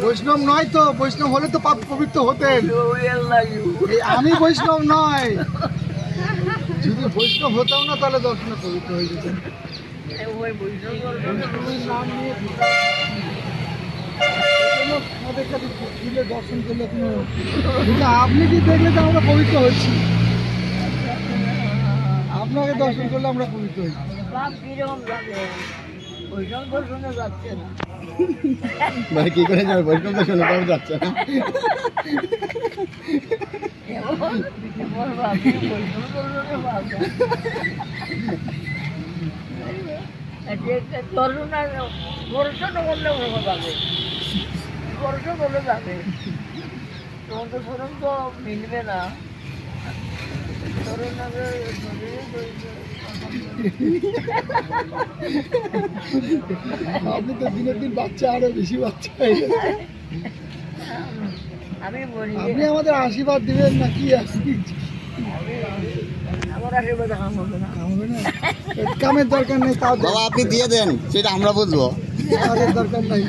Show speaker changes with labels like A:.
A: বৈষ্ণব নয় তো, বৈষ্ণব হলে তো পাপ পবিত্র হতেন। আমি বৈষ্ণব নয়, যদি বৈষ্ণব হতাম না তাহলে দর্শনে পবিত্র হয়ে যেতেন। আমাদের কাছে দর্শন করলে কোনো, আপনি কি দেখলে তো আমরা পবিত্র হচ্ছি, আপনাকে দর্শন করলে আমরা পবিত্র হচ্ছি।
B: ভাই কি করে যাবে বৈষ্ণব দর্শনে পাওয়া যাচ্ছে না।
C: দর্শন করলে যাবে, দর্শন করলে যাবে, তোমাদের ধরুন তো মিলবে না।
A: আপনি তো দিনের দিন বাচ্চা, আরো বেশি বাচ্চা।
C: আমি বলি
A: আপনি আমাদের আশীর্বাদ দিবেন না কি?
C: আমার আশীর্বাদ হবে না,
A: কামের দরকার নেই,
B: বাবা আপনি দিয়ে দেন, সেটা আমরা বুঝবো।
A: কাজের দরকার নাই।